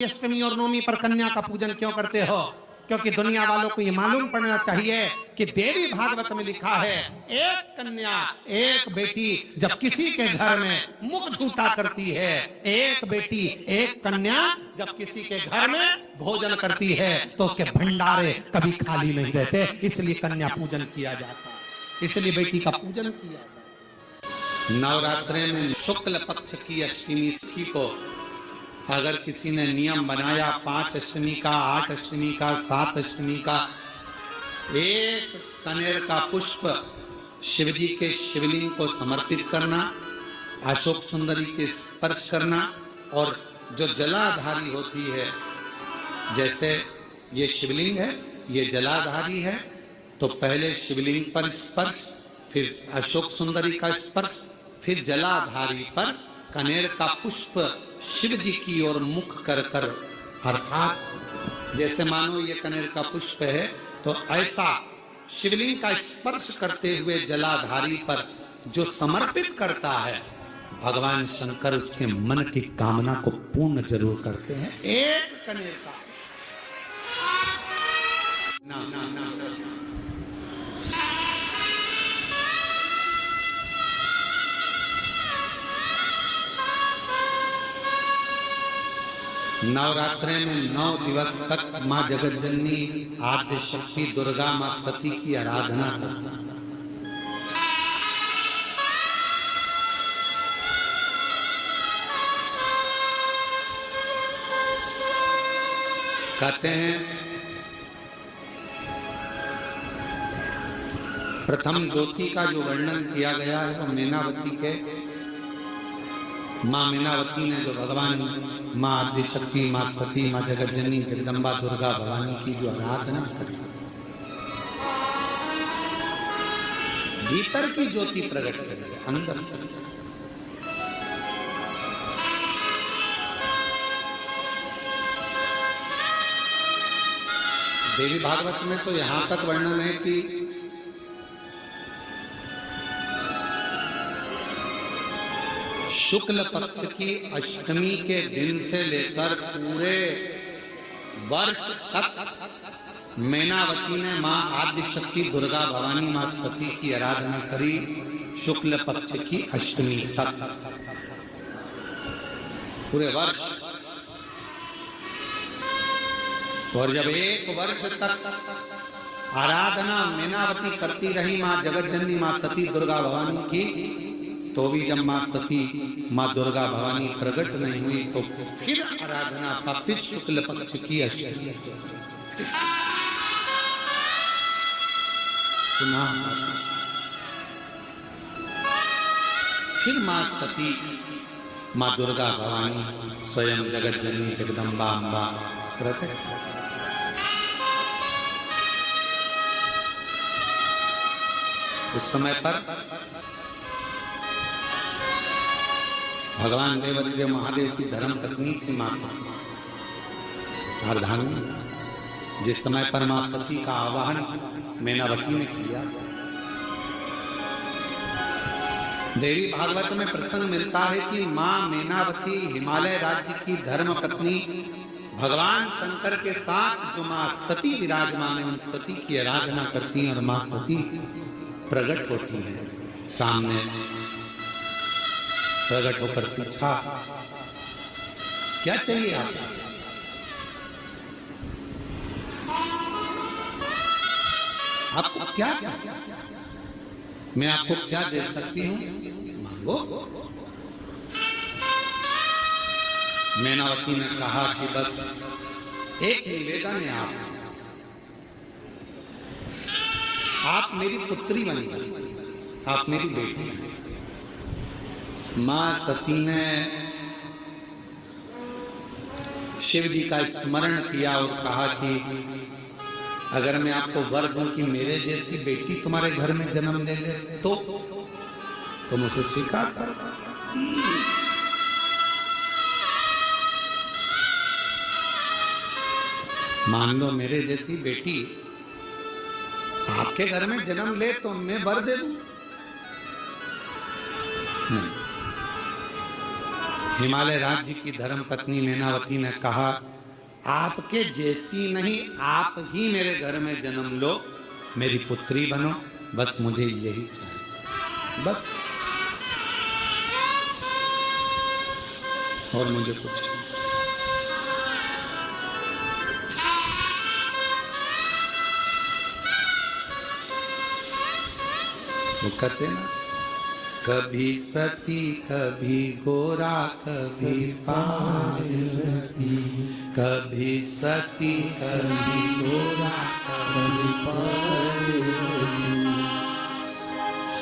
अष्टमी और नवमी पर कन्या का पूजन क्यों करते हो? क्योंकि दुनिया वालों को ये मालूम पड़ना चाहिए कि देवी भागवत में लिखा है, एक कन्या एक बेटी जब किसी के घर में मुख झूठा करती है, एक बेटी एक कन्या जब किसी के घर में भोजन करती है तो उसके भंडारे कभी खाली नहीं रहते। इसलिए कन्या पूजन किया जाता है, इसलिए बेटी का पूजन किया जाता है। नवरात्रि में शुक्ल पक्ष की अष्टमी तिथि को अगर किसी ने नियम बनाया 5 अष्टमी का, 8 अष्टमी का, 7 अष्टमी का, एक कनेर का पुष्प शिवजी के शिवलिंग को समर्पित करना, अशोक सुंदरी के स्पर्श करना, और जो जलाधारी होती है, जैसे ये शिवलिंग है, ये जलाधारी है, तो पहले शिवलिंग पर स्पर्श, फिर अशोक सुंदरी का स्पर्श, फिर जलाधारी पर कनेर का पुष्प शिव जी की ओर मुख कर कर, अर्थात जैसे मानो ये कनेर का पुष्प है तो ऐसा शिवलिंग का स्पर्श करते हुए जलाधारी पर जो समर्पित करता है, भगवान शंकर उसके मन की कामना को पूर्ण जरूर करते हैं। एक कनेर का ना ना ना नवरात्रि में 9 दिवस तक माँ जगत जननी आद्य शक्ति दुर्गा माँ सती की आराधना करते हैं। कहते हैं प्रथम ज्योति का जो वर्णन किया गया है वो मीनावती के, माँ मीनावती ने जो भगवान माँ आदिशक्ति, माँ सती, माँ जगत जननी जगदम्बा दुर्गा भवानी की जो आराधना करी, भीतर की ज्योति प्रकट करी, अंदर देवी भागवत में तो यहां तक वर्णन है कि शुक्ल पक्ष की अष्टमी के दिन से लेकर पूरे वर्ष तक मैनावती ने माँ आदिशक्ति दुर्गा भवानी माँ सती की आराधना करी, शुक्ल पक्ष की अष्टमी तक पूरे वर्ष। और जब एक वर्ष तक आराधना मैनावती करती रही माँ जगत जननी माँ सती दुर्गा भवानी की, तो भी जब माँ सती माँ दुर्गा भवानी प्रकट नहीं हुई तो फिर आराधना वापिस शुक्ल पक्ष की अष्टमी पुनः फिर माँ सती माँ दुर्गा भवानी स्वयं जगत जननी जगदम्बा अम्बा प्रकट। उस समय पर भगवान देवादिदेव महादेव की धर्म पत्नी थी मां सती, अर्धांगिनी। जिस समय पर मां सती का आवाहन मैनावती ने किया, देवी भागवत में प्रसंग मिलता है कि मां मैनावती हिमालय राज्य की धर्म पत्नी भगवान शंकर के साथ जो मां सती विराजमान है, उन सती की आराधना करती हैं और मां सती प्रकट होती है सामने। प्रकट होकर पूछा, क्या चाहिए आपको? आपको क्या क्या, मैं आपको क्या दे सकती हूँ, मांगो। मैनावती ने कहा कि बस एक निवेदन है आपसे, आप मेरी पुत्री बनी, आप मेरी बेटी हैं। मां सती ने शिव जी का स्मरण किया और कहा कि अगर मैं आपको वर दूं कि मेरे जैसी बेटी तुम्हारे घर में जन्म ले ले तो तुम उसे स्वीकार करो। मान लो मेरे जैसी बेटी आपके घर में जन्म ले तो मैं वर दे दूं? नहीं, हिमालय राज्य की धर्म पत्नी मैनावती ने कहा, आपके जैसी नहीं, आप ही मेरे घर में जन्म लो, मेरी पुत्री बनो, बस मुझे यही चाहिए, बस, और मुझे कुछ नहीं। वो कहते ना, कभी सती कभी गोरा कभी पार्वती, कभी सती कभी गोरा कभी पार्वती,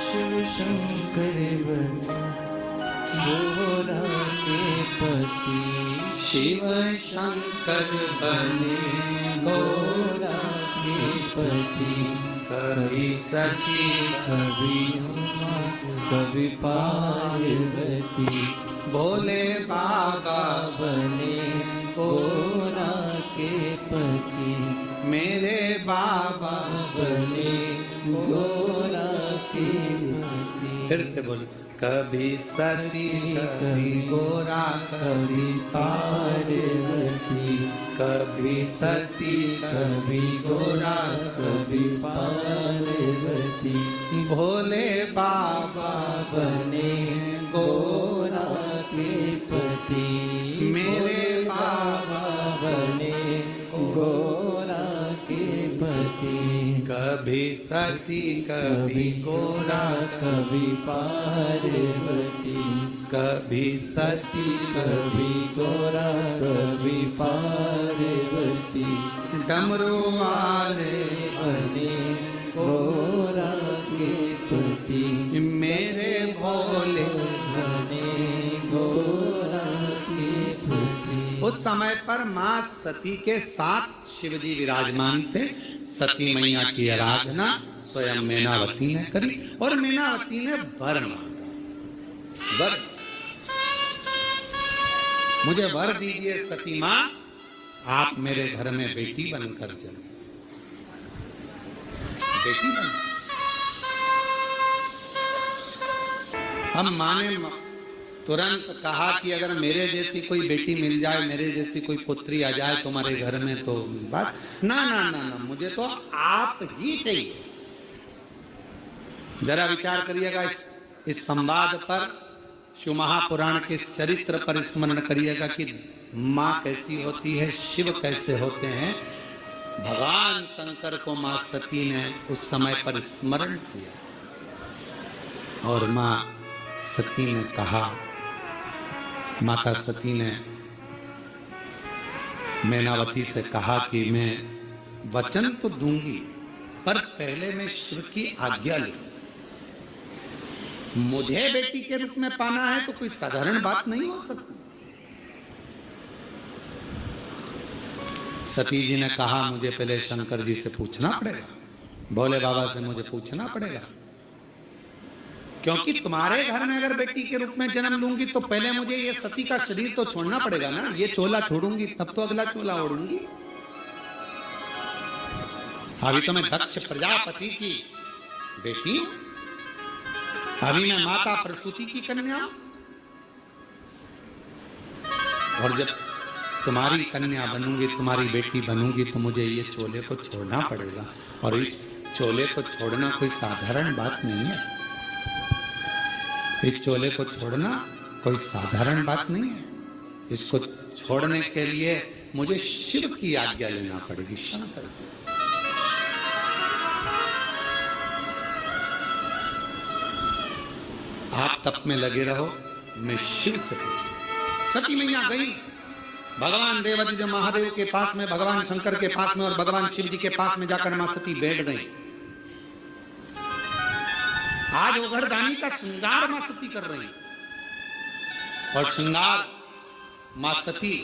शिव शंकर गोरा के पति, शिव शंकर बने गोरा के पति, कभी सती कभी उमा कभी पार्वती, भोले बाबा बने गोरा के पति, मेरे बाबा बने गोरा के पति। फिर से बोलो, कभी सती कभी गोरा कभी पार्वती, कभी सती कभी गोरा कभी पार्वती, भोले बाबा बने गोरा के पति, मेरे बाबा बने गोरा के पति, कभी सती कभी गोरा कभी पार्वती, कभी सती कभी गोरा कभी पार्वती, डमरू वाले बने गोरा के पति, मेरे भोले। बने गोरा के पति। उस समय पर मां सती के साथ शिवजी विराजमान थे। सती मैया की आराधना स्वयं मैनावती ने करी और मैनावती ने वर मांगा, वर, मुझे वर दीजिए सती मां, आप मेरे घर में बेटी बनकर जन्म, बेटी बन। हम माने तुरंत कहा कि अगर मेरे जैसी कोई बेटी मिल जाए, मेरे जैसी कोई पुत्री आ जाए तुम्हारे घर में तो बात ना ना ना ना, मुझे तो आप ही चाहिए। जरा विचार करिएगा इस संवाद पर, शिव महापुराण के इस चरित्र पर स्मरण करिएगा कि माँ कैसी होती है, शिव कैसे होते हैं। भगवान शंकर को माँ सती ने उस समय पर स्मरण किया और माँ सती ने कहा, माता सती ने मैनावती से कहा कि मैं वचन तो दूंगी पर पहले मैं शिव की आज्ञा लूं। मुझे बेटी के रूप में पाना है तो कोई साधारण बात नहीं हो सकती। सती जी ने कहा, मुझे पहले शंकर जी से पूछना पड़ेगा, भोले बाबा से मुझे पूछना पड़ेगा, क्योंकि तुम्हारे घर में अगर बेटी के रूप में जन्म लूंगी तो पहले मुझे ये सती का शरीर तो छोड़ना पड़ेगा ना। ये चोला छोड़ूंगी तब तो अगला चोला ओढ़ूंगी। अभी तो मैं दक्ष प्रजापति की बेटी, अभी मैं माता प्रसूति की कन्या, और जब तुम्हारी कन्या बनूंगी, तुम्हारी बेटी बनूंगी तो मुझे ये चोले को छोड़ना पड़ेगा। और इस चोले को छोड़ना कोई साधारण बात नहीं है। इस चोले को छोड़ना कोई साधारण बात नहीं है। इसको छोड़ने के लिए मुझे शिव की आज्ञा लेना पड़ेगी, शंकर की। आप तप में लगे रहो, मैं शिव से पूछूं। सती मैया गई भगवान देवादिदेव महादेव के पास में, भगवान शंकर के पास में और भगवान शिव जी के पास में जाकर मां सती बैठ गई। आज ओघड़दानी का श्रृंगार मां सती कर रही और श्रृंगार मां सती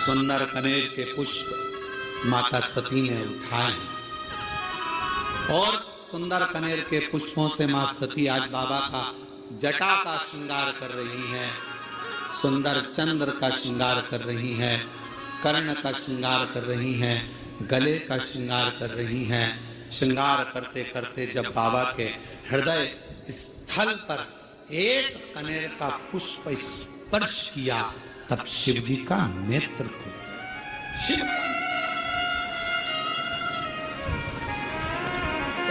सुंदर कनेर के पुष्प माता सती ने उठाए और सुंदर कनेर के पुष्पों से मां सती आज बाबा का जटा का श्रृंगार कर रही है, सुंदर चंद्र का श्रृंगार कर रही है, कर्ण का श्रृंगार कर रही हैं, गले का श्रृंगार कर रही हैं। श्रृंगार करते करते जब बाबा के हृदय स्थल पर एक कनेर का पुष्प स्पर्श किया, तब शिव जी का नेत्र खुल गया। शिव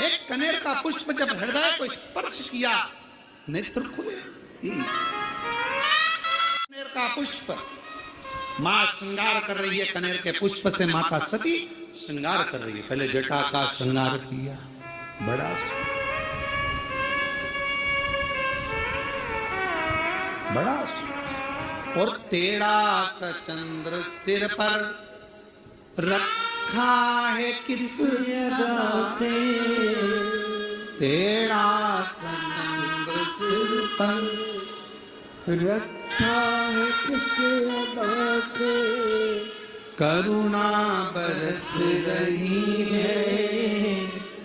एक कनेर का पुष्प जब हृदय को स्पर्श किया, नेत्र खुले। कनेर का पुष्प, मां श्रृंगार कर रही है कनेर के पुष्प से, माता सती श्रृंगार कर रही है। पहले जटा का श्रृंगार किया, बड़ा बड़ा, और तेरा सा चंद्र सिर पर रखा है किस अदा से, तेरा सा चंद्र सिर पर रखा है किस अदा से, करुणा बरस रही है,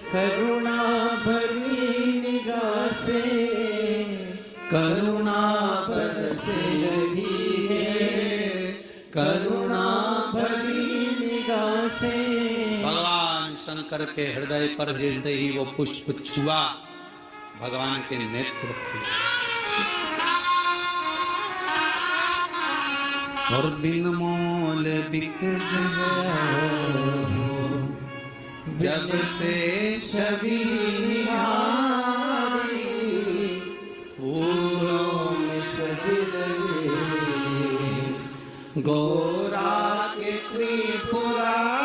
करुणा भरी निगाह से, करुणा बरस रही है, करुणा भरी निगाह से। भगवान शंकर के हृदय पर जैसे ही वो पुष्प छुआ, भगवान के नेत्र खुले। और बिन मोल बिक गया जब से छवि निहारी, फूलों में सज रहे गोरा के त्रिपुरारी,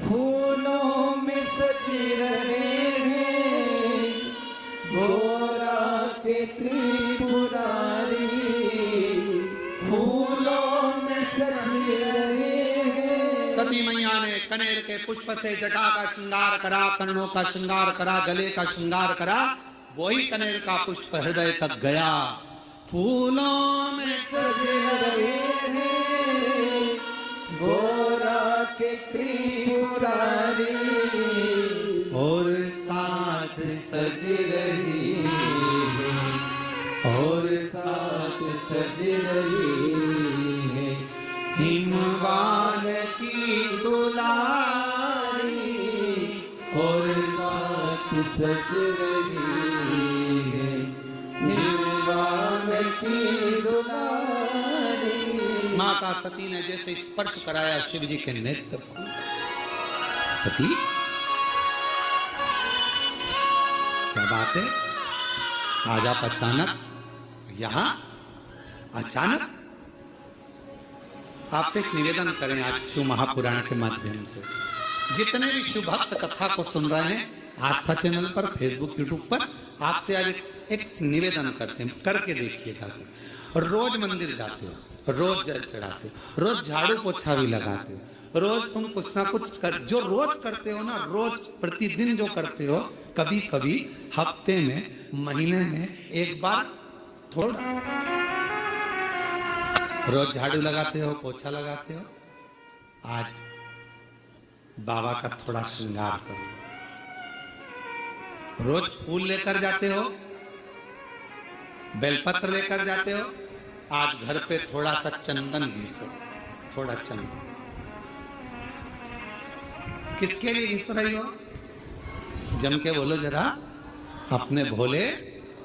फूलों में सज रहे हैं गोरा के त्रिपुरारी, फूलों में सज रहे हैं। सती मैया ने कनेर के पुष्प से जटा का श्रृंगार करा, कर्णों का श्रृंगार करा, गले का श्रृंगार करा, वही कनेर का पुष्प हृदय तक गया। फूलों में सज रहे हैं गोरा के त्रिपुरारी, और साथ सज रही है, और साथ सज रही है हिमवान की दुलारी, और साथ सज रही है निर्वाण की दुलारी। माता सती ने जैसे स्पर्श कराया शिव जी के नेत्र को, सती क्या बात है, आज आप अचानक यहां, अचानक आपसे एक निवेदन करें आज शिव महापुराण के माध्यम से। जितने भी शिव भक्त कथा को सुन रहे हैं आस्था चैनल पर, फेसबुक, यूट्यूब पर, आपसे आज एक निवेदन करते हैं, करके देखिएगा। रोज मंदिर जाते हो, रोज जल चढ़ाते हो, रोज झाड़ू पोछा भी लगाते हो, रोज तुम कुछ ना कुछ कर, जो रोज करते हो ना, रोज प्रतिदिन जो करते हो, कभी कभी हफ्ते में, महीने में एक बार थोड़ा रोज झाड़ू लगाते हो, पोछा लगाते हो, आज बाबा का थोड़ा श्रृंगार करो। रोज फूल लेकर जाते हो, बेलपत्र लेकर जाते हो, आज घर पे थोड़ा सा चंदन घिसो, थोड़ा चंदन। किसके लिए घिस रही हो? जम के बोलो जरा, अपने भोले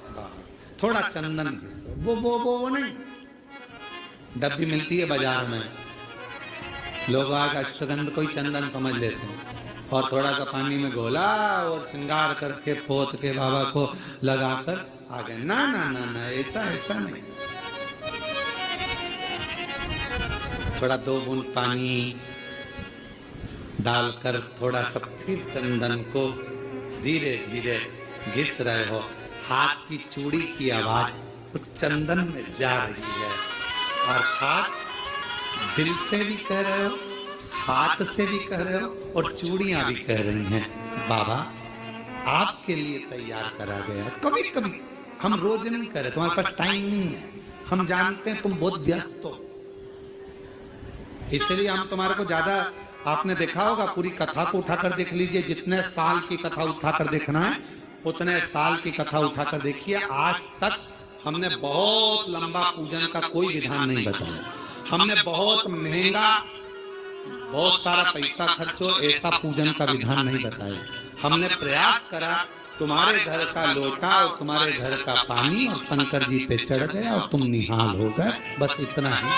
बाबा। थोड़ा चंदन घिसो, वो नहीं, डब्बी मिलती है बाजार में, लोग आग अष्टगंध को ही चंदन समझ लेते हैं, और थोड़ा सा पानी में घोला और श्रृंगार करके पोत के बाबा को लगाकर आ गए। ना ना ना ना, ऐसा ऐसा नहीं। थोड़ा 2 बूंद पानी डालकर थोड़ा सा फिर चंदन को धीरे धीरे घिस रहे हो। हाथ की चूड़ी की आवाज उस चंदन में जा रही है, अर्थात दिल से भी कह रहे हो, हाथ से भी कह रहे हो, और चूड़ियां भी कह रही हैं, बाबा आपके लिए तैयार करा गया। कभी कभी हम रोज नहीं कर रहे, तुम्हारे पास टाइम नहीं है, हम जानते हैं तुम बहुत व्यस्त हो, इसलिए हम तुम्हारे को ज्यादा, आपने देखा होगा पूरी कथा को उठाकर देख लीजिए, जितने साल की कथा उठाकर देखना है उतने साल की कथा उठाकर देखिए। आज तक हमने बहुत लंबा पूजन का कोई विधान नहीं बताया, हमने बहुत महंगा, बहुत सारा पैसा खर्चो ऐसा पूजन का विधान नहीं बताया। हमने प्रयास करा तुम्हारे घर का लोटा और तुम्हारे घर का पानी और शंकर जी पे चढ़ गया और तुम निहाल हो गए, बस इतना ही।